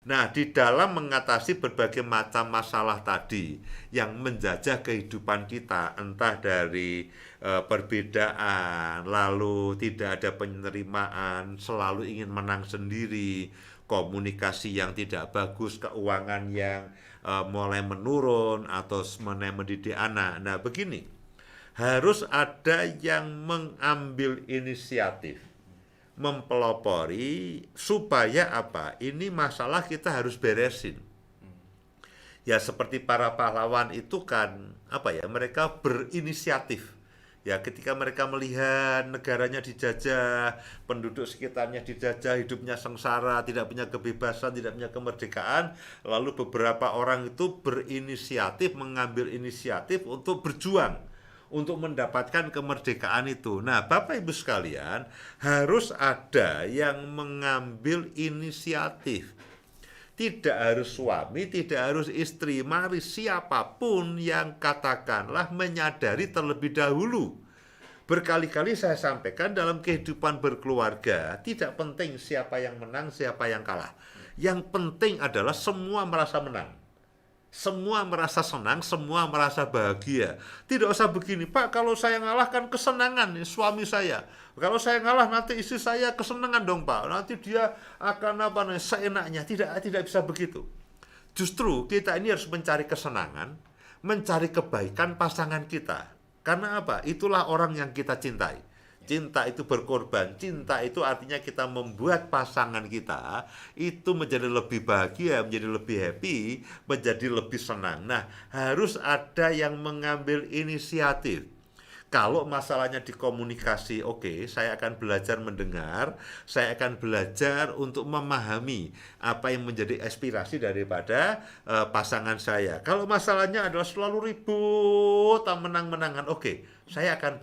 Nah, di dalam mengatasi berbagai macam masalah tadi yang menjajah kehidupan kita, entah dari perbedaan, lalu tidak ada penerimaan, selalu ingin menang sendiri, komunikasi yang tidak bagus, keuangan yang mulai menurun, atau mulai mendidik anak. Nah, begini, harus ada yang mengambil inisiatif, mempelopori supaya apa? Ini masalah kita harus beresin. Ya seperti para pahlawan itu kan apa ya? Mereka berinisiatif. Ya ketika mereka melihat negaranya dijajah, penduduk sekitarnya dijajah, hidupnya sengsara, tidak punya kebebasan, tidak punya kemerdekaan, lalu beberapa orang itu berinisiatif, mengambil inisiatif untuk berjuang untuk mendapatkan kemerdekaan itu. Nah, Bapak Ibu sekalian, harus ada yang mengambil inisiatif. Tidak harus suami, tidak harus istri. Mari siapapun yang katakanlah menyadari terlebih dahulu. Berkali-kali saya sampaikan dalam kehidupan berkeluarga, tidak penting siapa yang menang, siapa yang kalah. Yang penting adalah semua merasa menang. Semua merasa senang, semua merasa bahagia. Tidak usah begini, Pak, kalau saya ngalah kan kesenangan nih, suami saya. Kalau saya ngalah nanti istri saya kesenangan dong, Pak. Nanti dia akan apa nih, seenaknya. Tidak bisa begitu. Justru kita ini harus mencari kesenangan, mencari kebaikan pasangan kita. Karena apa? Itulah orang yang kita cintai. Cinta itu berkorban. Cinta itu artinya kita membuat pasangan kita itu menjadi lebih bahagia, menjadi lebih happy, menjadi lebih senang. Nah, harus ada yang mengambil inisiatif. Kalau masalahnya di komunikasi, oke, saya akan belajar mendengar, saya akan belajar untuk memahami apa yang menjadi aspirasi daripada pasangan saya. Kalau masalahnya adalah selalu ribut, menang-menangan, oke, saya akan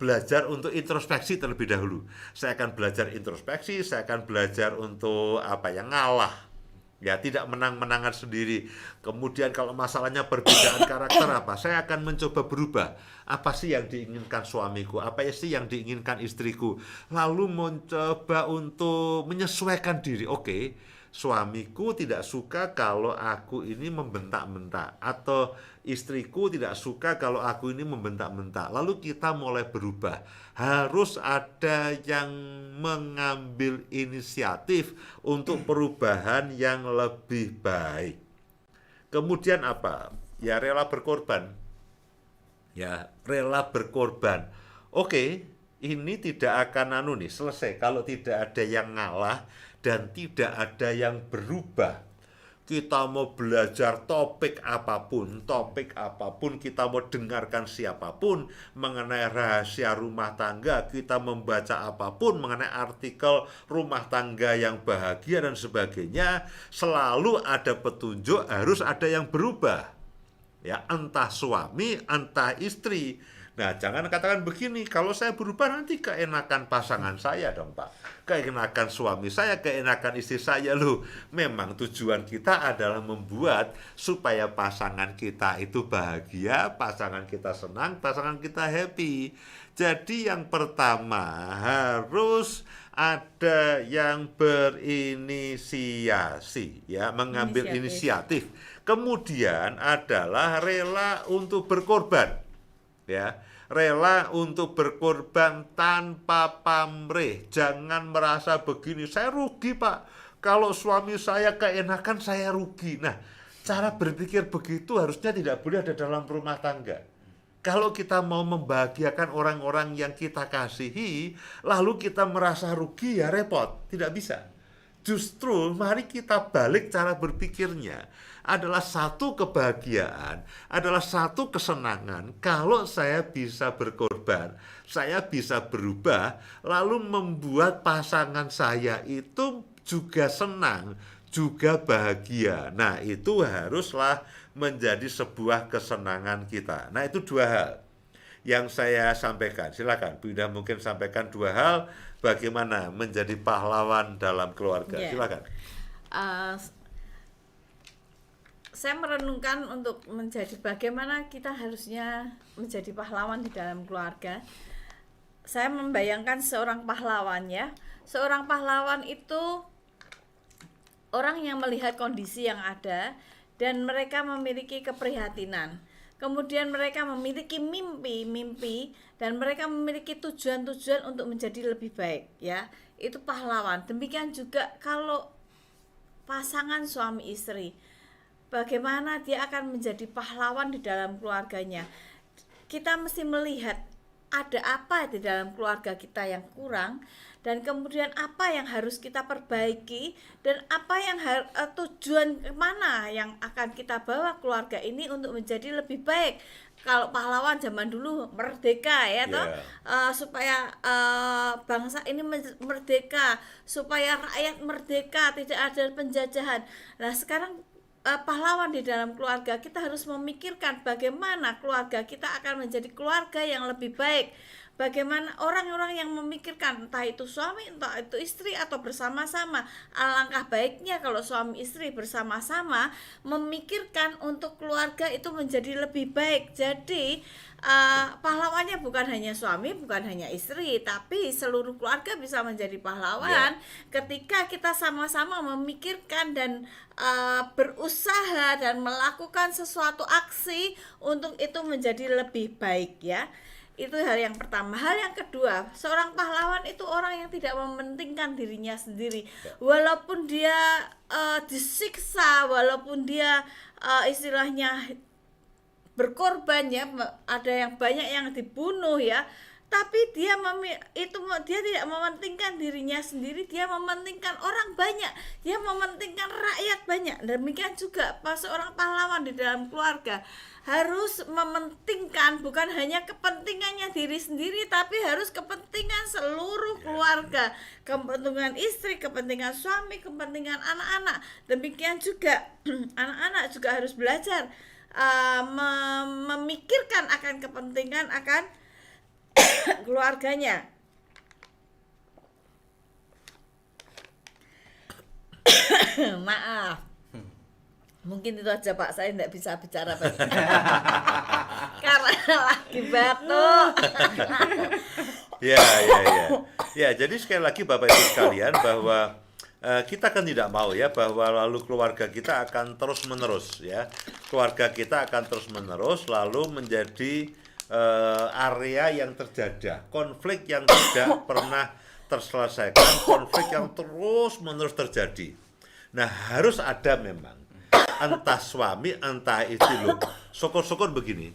belajar untuk introspeksi terlebih dahulu. Saya akan belajar introspeksi, saya akan belajar untuk apa ya, ngalah. Ya, tidak menang-menangan sendiri. Kemudian kalau masalahnya perbedaan karakter apa? Saya akan mencoba berubah. Apa sih yang diinginkan suamiku? Apa sih yang diinginkan istriku? Lalu mencoba untuk menyesuaikan diri. Oke, suamiku tidak suka kalau aku ini membentak-bentak, atau istriku tidak suka kalau aku ini membentak-bentak. Lalu kita mulai berubah. Harus ada yang mengambil inisiatif untuk perubahan yang lebih baik. Kemudian apa? Ya rela berkorban. Ya, rela berkorban. Oke, ini tidak akan selesai kalau tidak ada yang ngalah dan tidak ada yang berubah. Kita mau belajar topik apapun, kita mau dengarkan siapapun mengenai rahasia rumah tangga, kita membaca apapun mengenai artikel rumah tangga yang bahagia dan sebagainya, selalu ada petunjuk, harus ada yang berubah. Ya, entah suami, entah istri. Nah, jangan katakan begini, kalau saya berubah nanti keenakan pasangan saya dong, Pak. Keenakan suami saya, keenakan istri saya. Loh, memang tujuan kita adalah membuat supaya pasangan kita itu bahagia, pasangan kita senang, pasangan kita happy. Jadi yang pertama harus ada yang berinisiasi, ya, mengambil inisiatif. Kemudian adalah rela untuk berkorban. Ya, rela untuk berkorban tanpa pamrih. Jangan merasa begini, saya rugi, Pak. Kalau suami saya keenakan, saya rugi. Nah, cara berpikir begitu harusnya tidak boleh ada dalam rumah tangga. Kalau kita mau membahagiakan orang-orang yang kita kasihi, lalu kita merasa rugi, ya repot, tidak bisa. Justru mari kita balik cara berpikirnya. Adalah satu kebahagiaan, adalah satu kesenangan kalau saya bisa berkorban, saya bisa berubah, lalu membuat pasangan saya itu juga senang, juga bahagia. Nah, itu haruslah menjadi sebuah kesenangan kita. Nah, itu dua hal yang saya sampaikan. Silakan, Bu Ida mungkin sampaikan dua hal bagaimana menjadi pahlawan dalam keluarga. Silakan. Saya merenungkan untuk menjadi bagaimana kita harusnya menjadi pahlawan di dalam keluarga. Saya membayangkan seorang pahlawan, ya. Seorang pahlawan itu orang yang melihat kondisi yang ada dan mereka memiliki keprihatinan. Kemudian mereka memiliki mimpi-mimpi dan mereka memiliki tujuan-tujuan untuk menjadi lebih baik, ya. Itu pahlawan. Demikian juga kalau pasangan suami istri, bagaimana dia akan menjadi pahlawan di dalam keluarganya. Kita mesti melihat ada apa di dalam keluarga kita yang kurang, dan kemudian apa yang harus kita perbaiki, dan apa yang tujuan kemana yang akan kita bawa keluarga ini untuk menjadi lebih baik. Kalau pahlawan zaman dulu merdeka, ya toh, supaya bangsa ini merdeka, supaya rakyat merdeka, tidak ada penjajahan. Nah sekarang pahlawan di dalam keluarga, kita harus memikirkan bagaimana keluarga kita akan menjadi keluarga yang lebih baik. Bagaimana orang-orang yang memikirkan, entah itu suami, entah itu istri, atau bersama-sama. Alangkah baiknya kalau suami istri bersama-sama memikirkan untuk keluarga itu menjadi lebih baik. Jadi pahlawannya bukan hanya suami, bukan hanya istri, tapi seluruh keluarga bisa menjadi pahlawan ketika kita sama-sama memikirkan dan berusaha dan melakukan sesuatu aksi untuk itu menjadi lebih baik, ya. Itu hal yang pertama. Hal yang kedua, seorang pahlawan itu orang yang tidak mementingkan dirinya sendiri. Walaupun dia disiksa, walaupun dia istilahnya berkorban, ya, ada yang banyak yang dibunuh, ya, tapi dia tidak mementingkan dirinya sendiri, dia mementingkan orang banyak, dia mementingkan rakyat banyak. Demikian juga seorang pahlawan di dalam keluarga harus mementingkan bukan hanya kepentingannya diri sendiri, tapi harus kepentingan seluruh keluarga, kepentingan istri, kepentingan suami, kepentingan anak-anak. Demikian juga anak-anak juga harus belajar memikirkan akan kepentingan akan keluarganya. Maaf, mungkin itu aja Pak, saya tidak bisa bicara banyak karena lagi batuk. Ya, jadi sekali lagi Bapak Ibu sekalian, bahwa kita kan tidak mau, ya, bahwa lalu keluarga kita akan terus menerus, ya, keluarga kita akan terus menerus lalu menjadi area yang terjajah, konflik yang tidak pernah terselesaikan, konflik yang terus menerus terjadi. Nah harus ada memang, entah suami entah istri, loh, syukur-syukur begini,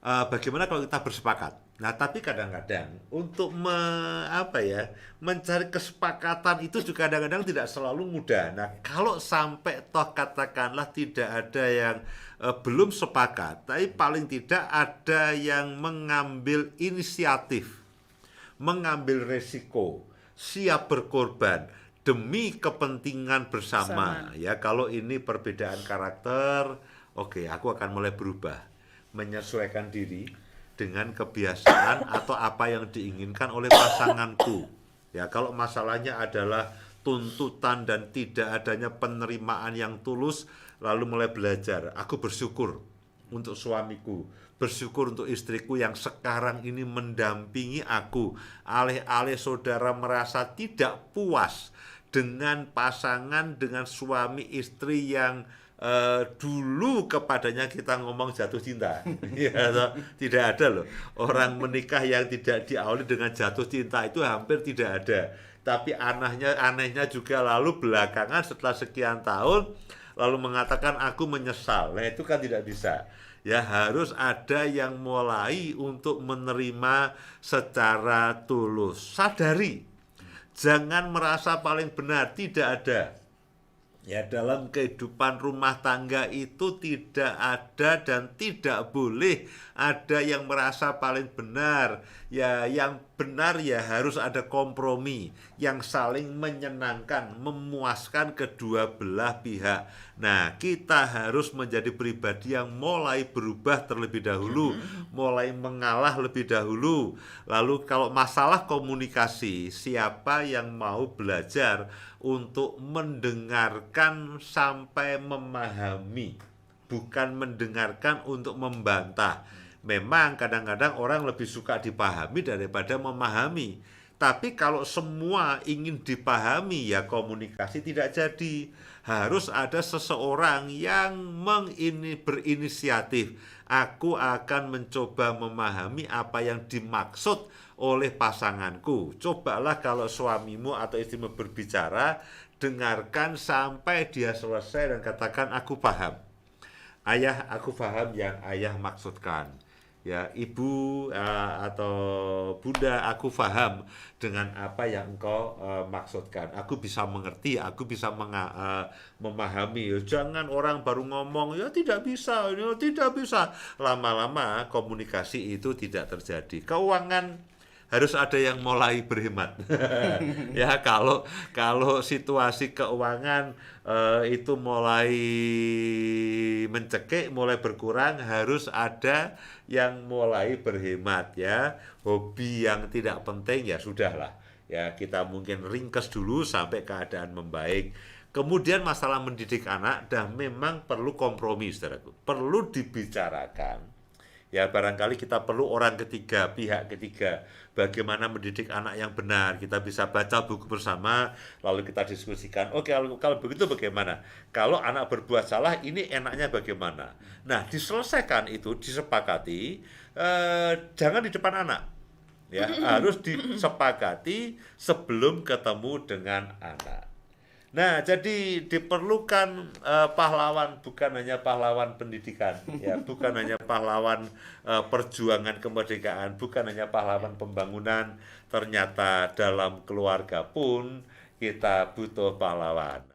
bagaimana kalau kita bersepakat. Nah tapi kadang-kadang untuk mencari kesepakatan itu juga kadang-kadang tidak selalu mudah. Nah kalau sampai toh katakanlah tidak ada yang belum sepakat, tapi paling tidak ada yang mengambil inisiatif, mengambil resiko, siap berkorban demi kepentingan bersama. Ya kalau ini perbedaan karakter, oke, aku akan mulai berubah, menyesuaikan diri dengan kebiasaan atau apa yang diinginkan oleh pasanganku. Ya, kalau masalahnya adalah tuntutan dan tidak adanya penerimaan yang tulus, lalu mulai belajar. Aku bersyukur untuk suamiku, bersyukur untuk istriku yang sekarang ini mendampingi aku. Alih-alih saudara merasa tidak puas dengan pasangan, dengan suami istri yang dulu kepadanya kita ngomong jatuh cinta. Ya, tidak ada loh orang menikah yang tidak diawali dengan jatuh cinta, itu hampir tidak ada. Tapi anehnya juga lalu belakangan setelah sekian tahun lalu mengatakan aku menyesal. Nah itu kan tidak bisa. Ya harus ada yang mulai untuk menerima secara tulus. Sadari, jangan merasa paling benar, tidak ada. Ya dalam kehidupan rumah tangga itu tidak ada dan tidak boleh ada yang merasa paling benar. Ya yang benar ya harus ada kompromi yang saling menyenangkan, memuaskan kedua belah pihak. Nah kita harus menjadi pribadi yang mulai berubah terlebih dahulu, mulai mengalah lebih dahulu. Lalu kalau masalah komunikasi, siapa yang mau belajar untuk mendengarkan sampai memahami, bukan mendengarkan untuk membantah. Memang kadang-kadang orang lebih suka dipahami daripada memahami, Tapi kalau semua ingin dipahami, ya komunikasi tidak jadi. Harus ada seseorang yang berinisiatif. Aku akan mencoba memahami apa yang dimaksud oleh pasanganku. Cobalah kalau suamimu atau istrimu berbicara, dengarkan sampai dia selesai dan katakan aku paham. Ayah, aku paham yang ayah maksudkan. Ya, ibu atau bunda, aku paham dengan apa yang engkau maksudkan. Aku bisa mengerti, aku bisa memahami. Jangan orang baru ngomong, ya tidak bisa, ya tidak bisa. Lama-lama komunikasi itu tidak terjadi. Keuangan harus ada yang mulai berhemat. Ya, kalau situasi keuangan itu mulai mencekik, mulai berkurang, harus ada yang mulai berhemat ya. Hobi yang tidak penting ya sudahlah. Ya, kita mungkin ringkes dulu sampai keadaan membaik. Kemudian masalah mendidik anak dan memang perlu kompromi, saudaraku. Perlu dibicarakan. Ya, barangkali kita perlu orang ketiga, pihak ketiga. Bagaimana mendidik anak yang benar. Kita bisa baca buku bersama, lalu kita diskusikan. Oke, kalau begitu bagaimana? Kalau anak berbuat salah, ini enaknya bagaimana? Nah, diselesaikan itu, disepakati, jangan di depan anak. Ya, harus disepakati sebelum ketemu dengan anak. Nah, jadi diperlukan pahlawan, bukan hanya pahlawan pendidikan, ya, bukan hanya pahlawan perjuangan kemerdekaan, bukan hanya pahlawan pembangunan. Ternyata dalam keluarga pun kita butuh pahlawan.